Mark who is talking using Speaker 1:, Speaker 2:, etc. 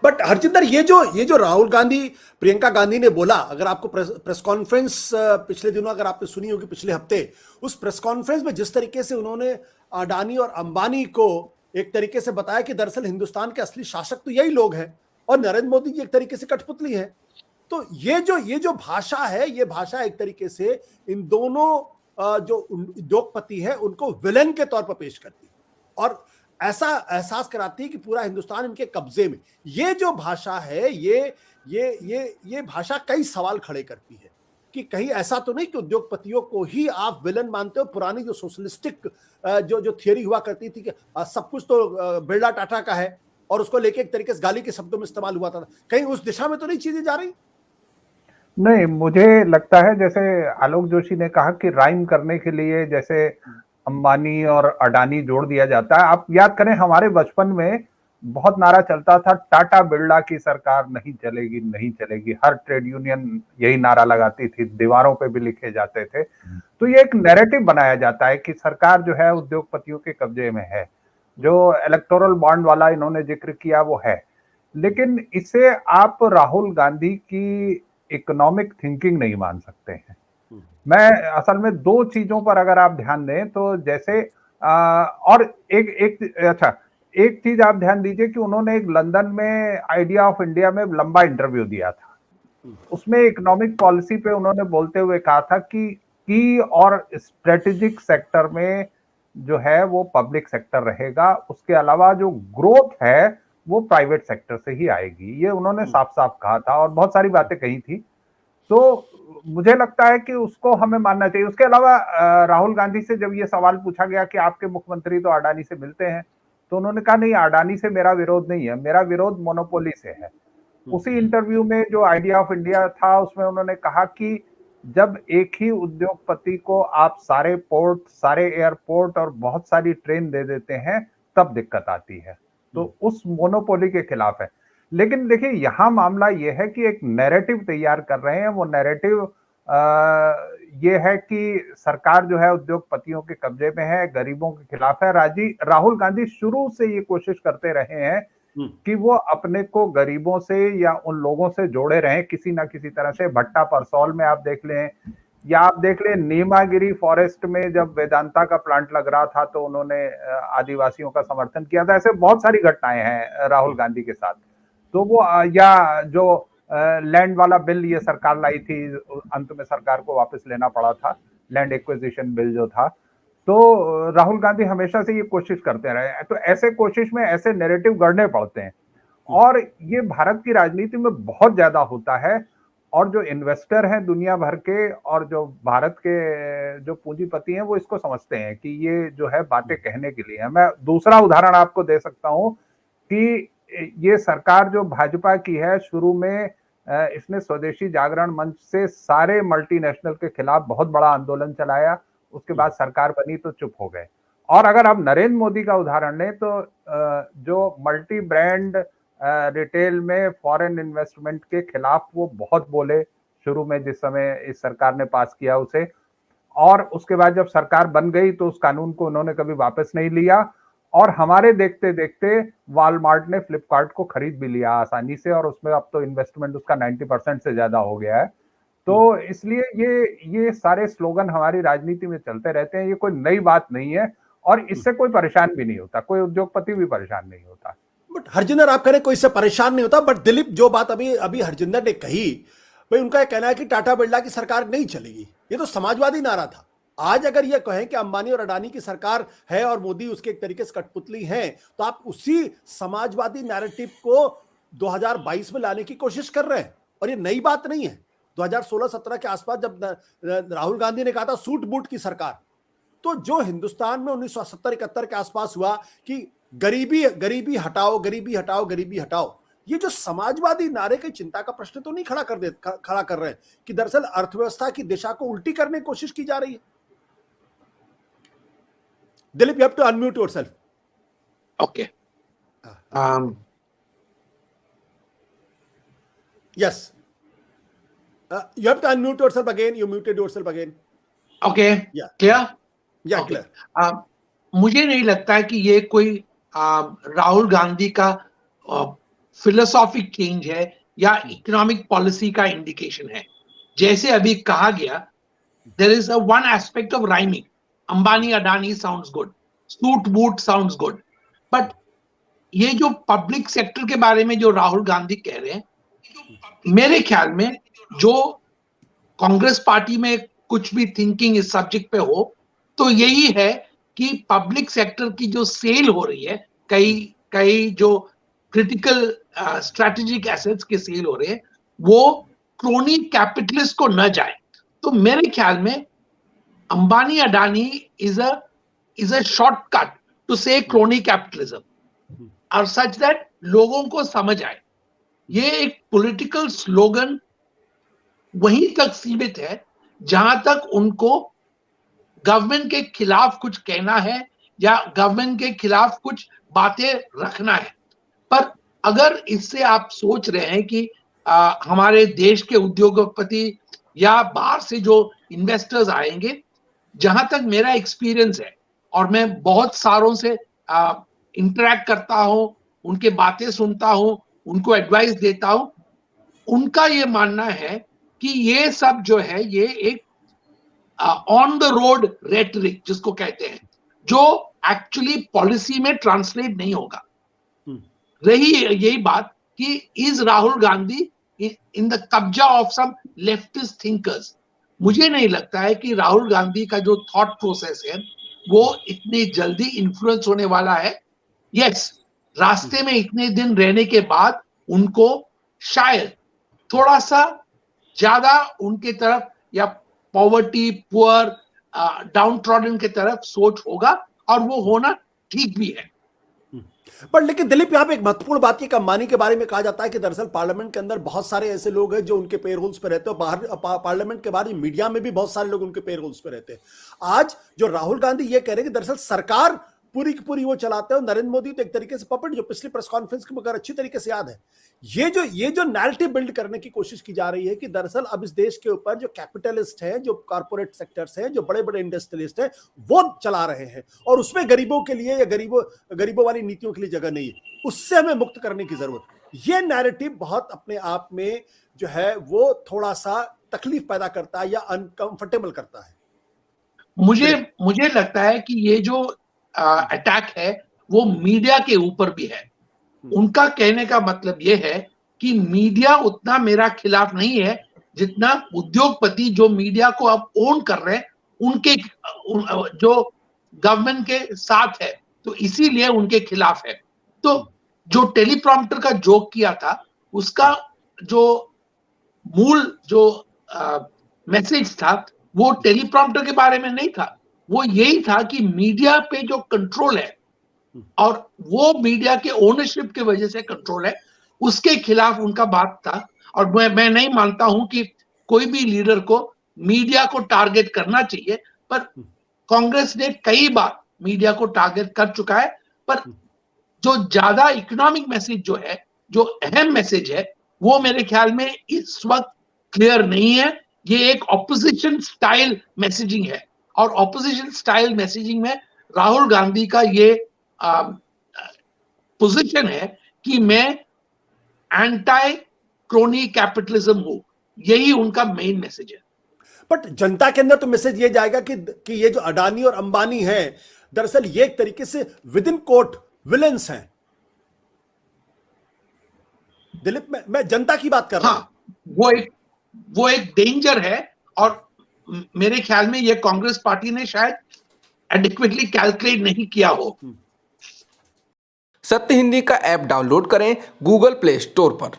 Speaker 1: But Harjinder, ये जो राहुल गांधी, प्रियंका गांधी ने बोला, अगर आपको प्रेस कॉन्फ्रेंस पिछले दिनों अगर आपने सुनी होगी, पिछले हफ्ते, उस प्रेस कॉन्फ्रेंस में जिस तरीके से उन्होंने अडानी और अंबानी को एक तरीके से बताया कि दरअसल हिंदुस्तान के असली शासक तो यही लोग हैं और नरेंद्र मोदी जी एक तरीके से कठपुतली है, तो ये जो भाषा है, ये भाषा एक तरीके से इन दोनों जो उद्योगपति है उनको विलेन के तौर पर पेश करती है और ऐसा एहसास कराती है कि पूरा हिंदुस्तान इनके कब्जे में। ये जो भाषा है, ये भाषा कई सवाल खड़े करती है कि कहीं ऐसा तो नहीं कि उद्योगपतियों को ही आप विलन मानते हो। पुरानी जो सोशलिस्टिक जो थियरी हुआ करती थी कि सब कुछ तो बिरला टाटा का है और उसको लेके एक तरीके से गाली के शब्दों में इस्तेमाल हुआ था, कहीं उस दिशा में तो नहीं चीजें जा रही?
Speaker 2: नहीं, मुझे लगता है जैसे आलोक जोशी ने कहा कि राइम करने के लिए जैसे अंबानी और अडानी जोड़ दिया जाता है। आप याद करें, हमारे बचपन में बहुत नारा चलता था, टाटा बिरला की सरकार नहीं चलेगी, नहीं चलेगी। हर ट्रेड यूनियन यही नारा लगाती थी, दीवारों पे भी लिखे जाते थे। तो ये एक नैरेटिव बनाया जाता है कि सरकार जो है उद्योगपतियों के कब्जे में है। जो इलेक्टोरल बॉन्ड वाला इन्होंने जिक्र किया वो है, लेकिन इसे आप राहुल गांधी की इकोनॉमिक थिंकिंग नहीं मान सकते हैं। मैं असल में दो चीजों पर अगर आप ध्यान दें तो जैसे और एक चीज आप ध्यान दीजिए कि उन्होंने एक लंदन में आइडिया ऑफ इंडिया में लंबा इंटरव्यू दिया था। उसमें इकोनॉमिक पॉलिसी पे उन्होंने बोलते हुए कहा था कि की और स्ट्रेटेजिक सेक्टर में जो है वो पब्लिक सेक्टर रहेगा, उसके अलावा जो ग्रोथ है वो प्राइवेट सेक्टर से ही आएगी। ये उन्होंने साफ साफ कहा था और बहुत सारी बातें कही थी। तो मुझे लगता है कि उसको हमें मानना चाहिए। उसके अलावा राहुल गांधी से जब ये सवाल पूछा गया कि आपके मुख्यमंत्री तो अडानी से मिलते हैं, तो उन्होंने कहा नहीं, अडानी से मेरा विरोध नहीं है, मेरा विरोध मोनोपोली से है। उसी इंटरव्यू में जो आइडिया ऑफ इंडिया था उसमें उन्होंने कहा कि जब एक ही उद्योगपति को आप सारे पोर्ट, सारे एयरपोर्ट और बहुत सारी ट्रेन दे देते हैं तब दिक्कत आती है। तो उस मोनोपोली के खिलाफ है। लेकिन देखिए यहां मामला यह है कि एक नैरेटिव तैयार कर रहे हैं। वो नैरेटिव ये है कि सरकार जो है उद्योगपतियों के कब्जे में है, गरीबों के खिलाफ है। राहुल गांधी शुरू से ये कोशिश करते रहे हैं कि वो अपने को गरीबों से या उन लोगों से जोड़े रहें किसी ना किसी तरह से। भट्टा परसौल में आप देख लें, या आप देख लें नीमागिरी फॉरेस्ट में जब वेदांता का प्लांट लग रहा था तो उन्होंने आदिवासियों का समर्थन किया था। ऐसे बहुत सारी घटनाएं हैं राहुल गांधी के साथ। तो वो या जो लैंड वाला बिल ये सरकार लाई थी, अंत में सरकार को वापस लेना पड़ा था, लैंड एक्विजिशन बिल जो था। तो राहुल गांधी हमेशा से ये कोशिश करते रहे। तो ऐसे कोशिश में ऐसे नैरेटिव गढ़ने पड़ते हैं और ये भारत की राजनीति में बहुत ज्यादा होता है। और जो इन्वेस्टर हैं दुनिया भर के और जो भारत के जो पूंजीपति हैं वो इसको समझते हैं कि ये जो है बातें कहने के लिए है। मैं दूसरा उदाहरण आपको दे सकता हूं कि ये सरकार जो भाजपा की है, शुरू में इसने स्वदेशी जागरण मंच से सारे मल्टीनेशनल के खिलाफ बहुत बड़ा आंदोलन चलाया। उसके बाद सरकार बनी तो चुप हो गए। और अगर आप नरेंद्र मोदी का उदाहरण लें तो जो मल्टी ब्रांड रिटेल में फॉरेन इन्वेस्टमेंट के खिलाफ वो बहुत बोले शुरू में, जिस समय इस सरकार ने पास किया उसे। और उसके बाद जब सरकार बन गई तो उस कानून को उन्होंने कभी वापस नहीं लिया। और हमारे देखते देखते वॉलमार्ट ने फ्लिपकार्ट को खरीद भी लिया आसानी से और उसमें अब तो इन्वेस्टमेंट उसका 90% से ज्यादा हो गया है। तो इसलिए ये सारे स्लोगन हमारी राजनीति में चलते रहते हैं। ये कोई नई बात नहीं है और इससे कोई परेशान भी नहीं होता, कोई उद्योगपति भी परेशान नहीं होता।
Speaker 1: बट हरजिंदर, आप कह रहे कोई इससे परेशान नहीं होता, बट दिलीप जो बात अभी हरजिंदर ने कही, भाई उनका कहना है कि टाटा बिरला की सरकार नहीं चलेगी। ये तो समाजवादी नारा था। आज अगर ये कहें कि अंबानी और अडानी की सरकार है और मोदी उसके एक तरीके से कठपुतली हैं, तो आप उसी समाजवादी नैरेटिव को 2022 में लाने की कोशिश कर रहे हैं और ये नई बात नहीं है। 2016-17 के आसपास जब राहुल गांधी ने कहा था सूट बूट की सरकार, तो जो हिंदुस्तान में 1970-71 के आसपास हुआ कि गरीबी गरीबी हटाओ, गरीबी हटाओ, गरीबी हटाओ, ये जो समाजवादी नारे की चिंता का प्रश्न तो नहीं खड़ा कर रहे हैं कि दरअसल अर्थव्यवस्था की दिशा को उल्टी करने की कोशिश की जा रही है। Dilip, you have to unmute yourself.
Speaker 3: Okay.
Speaker 1: Yes. You have to unmute yourself again. You muted yourself again.
Speaker 3: Okay.
Speaker 1: Yeah.
Speaker 3: Clear?
Speaker 1: Yeah,
Speaker 3: Okay.
Speaker 1: clear.
Speaker 3: मुझे नहीं लगता है कि ये कोई राहुल गांधी का फिलोसॉफिक चेंज है या इकोनॉमिक पॉलिसी का इंडिकेशन है। जैसे अभी कहा गया, there is a one aspect of rhyming, Ambani Adani sounds good, suit boot sounds good, but ये जो पब्लिक सेक्टर के बारे में जो राहुल गांधी कह रहे हैं, मेरे ख्याल में जो कांग्रेस पार्टी में कुछ भी थिंकिंग इस सब्जेक्ट पे हो तो यही है कि पब्लिक सेक्टर की जो सेल हो रही है, कई जो क्रिटिकल स्ट्रेटेजिक एसेट्स के सेल हो रहे हैं, वो क्रोनी कैपिटलिस्ट को न जाए। तो मेरे ख्याल में Ambani Adani is a shortcut to से क्रोनी कैपिटलिज्म और सच दैट लोगों को समझ आए। ये एक पॉलिटिकल स्लोगन वहीं तक सीमित है जहां तक उनको गवर्नमेंट के खिलाफ कुछ कहना है या गवर्नमेंट के खिलाफ कुछ बातें रखना है। पर अगर इससे आप सोच रहे हैं कि हमारे देश के उद्योगपति या बाहर से जो इन्वेस्टर्स आएंगे, जहां तक मेरा एक्सपीरियंस है और मैं बहुत सारों से इंटरेक्ट करता हूं, उनके बातें सुनता हूं, उनको एडवाइस देता हूं, उनका ये मानना है कि ये सब जो है ये एक ऑन द रोड रेटरिक जिसको कहते हैं, जो एक्चुअली पॉलिसी में ट्रांसलेट नहीं होगा। रही यही बात कि is Rahul Gandhi in the कब्जा ऑफ सम लेफ्टिस्ट थिंकर्स, मुझे नहीं लगता है कि राहुल गांधी का जो थॉट प्रोसेस है वो इतनी जल्दी इन्फ्लुएंस होने वाला है। यस, रास्ते में इतने दिन रहने के बाद उनको शायद थोड़ा सा ज्यादा उनके तरफ या पॉवर्टी, पुअर, डाउन ट्रॉडन के तरफ सोच होगा और वो होना ठीक भी है।
Speaker 1: पर लेकिन दिलीप, यहाँ पे एक महत्वपूर्ण बात की अंबानी के बारे में कहा जाता है कि दरअसल पार्लियामेंट के अंदर बहुत सारे ऐसे लोग हैं जो उनके पेरोल्स पे रहते हैं, बाहर पार्लियामेंट के बाहर मीडिया में भी बहुत सारे लोग उनके पेरोल्स पे रहते हैं। आज जो राहुल गांधी ये कह रहे हैं कि दरअसल सरकार पूरी की पूरी वो चलाते हैं, नरेंद्र मोदी तो एक तरीके से पपेट, जो पिछली प्रेस कॉन्फ्रेंस की मगर अच्छी तरीके से याद है, ये जो नैरेटिव बिल्ड करने की कोशिश की जा रही है कि दरअसल अब इस देश के ऊपर जो कैपिटलिस्ट हैं, जो कॉर्पोरेट सेक्टर्स हैं, जो बड़े बड़े इंडस्ट्रियलिस्ट हैं, वो चला रहे हैं और उसमें गरीबों के लिए या गरीबों वाली नीतियों के लिए जगह नहीं है, उससे हमें मुक्त करने की जरूरत। ये नैरेटिव बहुत अपने आप में जो है वो थोड़ा सा तकलीफ पैदा करता है या अनकंफर्टेबल करता है।
Speaker 3: मुझे लगता है कि ये जो अटैक है वो मीडिया के ऊपर भी है। उनका कहने का मतलब ये है कि मीडिया उतना मेरा खिलाफ नहीं है जितना उद्योगपति जो मीडिया को अब ओन कर रहे हैं उनके जो गवर्नमेंट के साथ है, तो इसीलिए उनके खिलाफ है। तो जो टेलीप्रॉम्प्टर का जोक किया था उसका जो मूल जो मैसेज था वो टेलीप्रॉम्प्टर के बारे में नहीं था, वो यही था कि मीडिया पे जो कंट्रोल है और वो मीडिया के ओनरशिप की वजह से कंट्रोल है, उसके खिलाफ उनका बात था। और मैं नहीं मानता हूं कि कोई भी लीडर को मीडिया को टारगेट करना चाहिए, पर कांग्रेस ने कई बार मीडिया को टारगेट कर चुका है। पर जो ज्यादा इकोनॉमिक मैसेज जो है, जो अहम मैसेज है, वो मेरे ख्याल में इस वक्त क्लियर नहीं है। ये एक ऑपोजिशन स्टाइल मैसेजिंग है और ऑपोजिशन स्टाइल मैसेजिंग में राहुल गांधी का ये पोजीशन है कि मैं एंटी क्रोनी कैपिटलिज्म हूं, यही उनका मेन मैसेज है।
Speaker 1: बट जनता के अंदर तो मैसेज ये जाएगा कि ये जो अडानी और अंबानी हैं दरअसल ये एक तरीके से विद इन कोर्ट विलेंस हैं। दिलीप, मैं जनता की बात कर रहा हूं।
Speaker 3: वो एक डेंजर है और मेरे ख्याल में ये कांग्रेस पार्टी ने शायद एडिक्वेटली कैलकुलेट नहीं किया हो।
Speaker 4: सत्य हिंदी का ऐप डाउनलोड करें गूगल प्ले स्टोर पर।